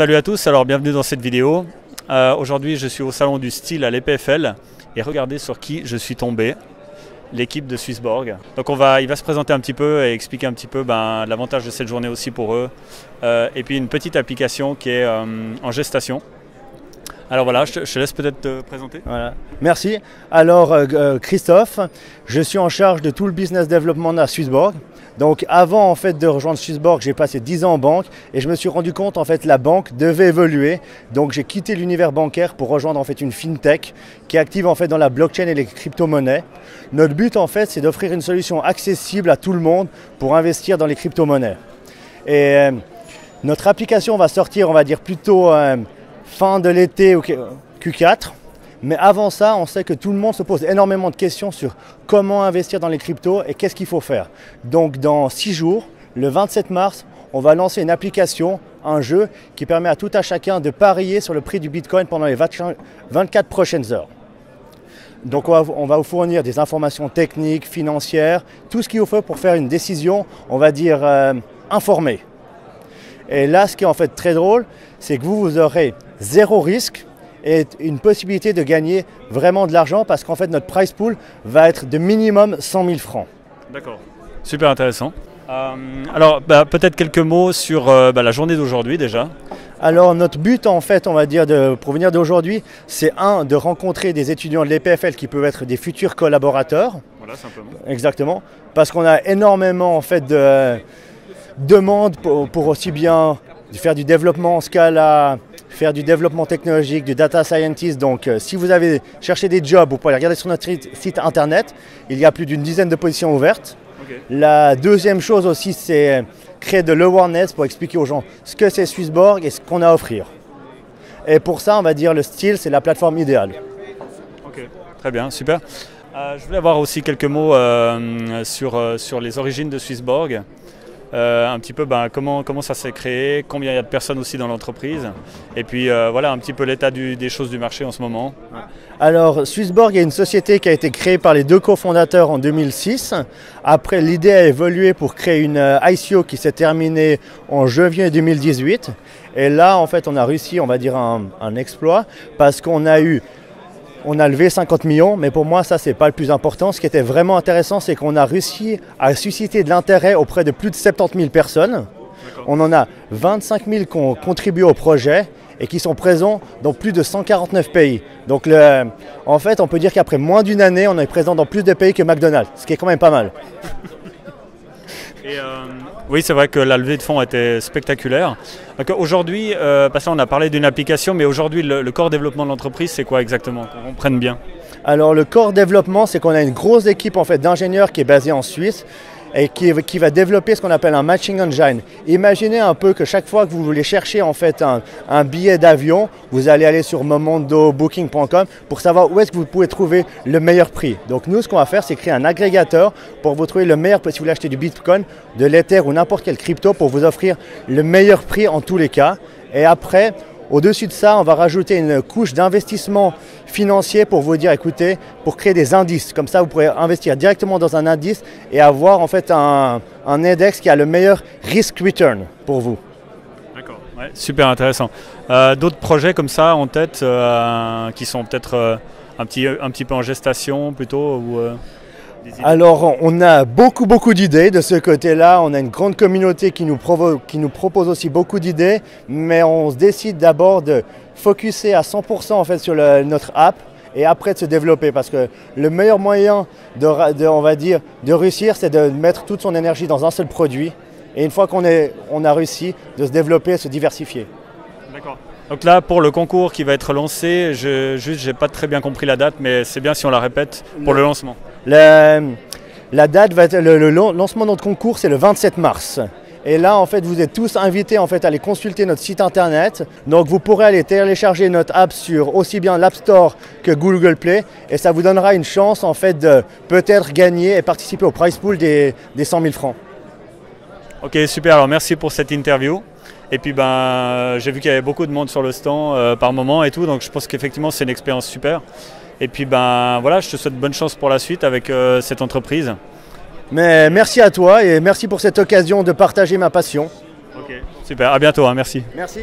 Salut à tous, alors bienvenue dans cette vidéo. Aujourd'hui je suis au salon du style à l'EPFL et regardez sur qui je suis tombé, l'équipe de Swissborg. Donc il va se présenter un petit peu et expliquer un petit peu l'avantage de cette journée aussi pour eux. Et puis une petite application qui est en gestation. Alors voilà, je te laisse peut-être te présenter. Voilà. Merci. Alors Christophe, je suis en charge de tout le business development à Swissborg. Donc avant en fait de rejoindre Swissborg, j'ai passé 10 ans en banque et je me suis rendu compte en fait la banque devait évoluer. Donc j'ai quitté l'univers bancaire pour rejoindre en fait une fintech qui est active en fait dans la blockchain et les crypto-monnaies. Notre but en fait, c'est d'offrir une solution accessible à tout le monde pour investir dans les crypto-monnaies. Et notre application va sortir, on va dire plutôt fin de l'été ou Q4. Mais avant ça, on sait que tout le monde se pose énormément de questions sur comment investir dans les cryptos et qu'est-ce qu'il faut faire. Donc dans 6 jours, le 27 mars, on va lancer une application, un jeu qui permet à tout à chacun de parier sur le prix du Bitcoin pendant les 24 prochaines heures. Donc on va vous fournir des informations techniques, financières, tout ce qu'il vous faut pour faire une décision, on va dire informée. Et là, ce qui est en fait très drôle, c'est que vous aurez zéro risque et une possibilité de gagner vraiment de l'argent parce qu'en fait notre prize pool va être de minimum 100 000 francs. D'accord, super intéressant. Alors peut-être quelques mots sur la journée d'aujourd'hui déjà. Alors notre but en fait, on va dire pour venir d'aujourd'hui, c'est de rencontrer des étudiants de l'EPFL qui peuvent être des futurs collaborateurs. Voilà, simplement. Exactement, parce qu'on a énormément en fait de demandes pour aussi bien faire du développement en Scala, faire du développement technologique, du data scientist. Donc si vous avez cherché des jobs, vous pouvez regarder sur notre site internet. Il y a plus d'une dizaine de positions ouvertes. Okay. La deuxième chose aussi, c'est créer de l'awareness pour expliquer aux gens ce que c'est Swissborg et ce qu'on a à offrir. Et pour ça, on va dire le style, c'est la plateforme idéale. Ok, très bien, super. Je voulais avoir aussi quelques mots sur les origines de Swissborg. Un petit peu comment ça s'est créé, combien il y a de personnes aussi dans l'entreprise, et puis voilà un petit peu l'état des choses du marché en ce moment. Alors Swissborg est une société qui a été créée par les deux cofondateurs en 2006. Après, l'idée a évolué pour créer une ICO qui s'est terminée en janvier 2018. Et là, en fait, on a réussi, on va dire, un exploit parce qu'on a levé 50 millions, mais pour moi, ça, c'est pas le plus important. Ce qui était vraiment intéressant, c'est qu'on a réussi à susciter de l'intérêt auprès de plus de 70 000 personnes. On en a 25 000 qui ont contribué au projet et qui sont présents dans plus de 149 pays. Donc, en fait, on peut dire qu'après moins d'une année, on est présent dans plus de pays que McDonald's, ce qui est quand même pas mal. Oui, c'est vrai que la levée de fonds était spectaculaire. Aujourd'hui, parce qu'on a parlé d'une application, mais aujourd'hui, le corps développement de l'entreprise, c'est quoi exactement? Qu'on comprenne bien. Alors, le corps développement, c'est qu'on a une grosse équipe en fait, d'ingénieurs qui est basée en Suisse et qui va développer ce qu'on appelle un matching engine. Imaginez un peu que chaque fois que vous voulez chercher en fait un billet d'avion, vous allez aller sur Momondo, Booking.com pour savoir où est-ce que vous pouvez trouver le meilleur prix. Donc nous, ce qu'on va faire, c'est créer un agrégateur pour vous trouver le meilleur prix. Si vous voulez acheter du Bitcoin, de l'Ether ou n'importe quel crypto, pour vous offrir le meilleur prix en tous les cas. Et après, au-dessus de ça, on va rajouter une couche d'investissement financier pour vous dire, écoutez, pour créer des indices. Comme ça, vous pourrez investir directement dans un indice et avoir en fait un index qui a le meilleur risk-return pour vous. D'accord, ouais, super intéressant. D'autres projets comme ça en tête qui sont peut-être un petit peu en gestation plutôt ou, Alors, on a beaucoup d'idées de ce côté-là. On a une grande communauté qui nous propose aussi beaucoup d'idées, mais on se décide d'abord de focuser à 100% en fait sur notre app et après de se développer, parce que le meilleur moyen on va dire, de réussir, c'est de mettre toute son énergie dans un seul produit. Et une fois qu'on a réussi, de se développer et se diversifier. D'accord. Donc là, pour le concours qui va être lancé, j'ai pas très bien compris la date, mais c'est bien si on la répète pour le lancement. La date va être le lancement de notre concours, c'est le 27 mars. Et là, en fait, vous êtes tous invités en fait, à aller consulter notre site internet. Donc, vous pourrez aller télécharger notre app sur aussi bien l'App Store que Google Play. Et ça vous donnera une chance en fait, de peut-être gagner et participer au prize pool des 100 000 francs. Ok, super. Alors, merci pour cette interview. Et puis, j'ai vu qu'il y avait beaucoup de monde sur le stand par moment et tout. Donc, je pense qu'effectivement, c'est une expérience super. Et puis, voilà, je te souhaite bonne chance pour la suite avec cette entreprise. Mais merci à toi et merci pour cette occasion de partager ma passion. Ok, super, à bientôt, hein, merci. Merci.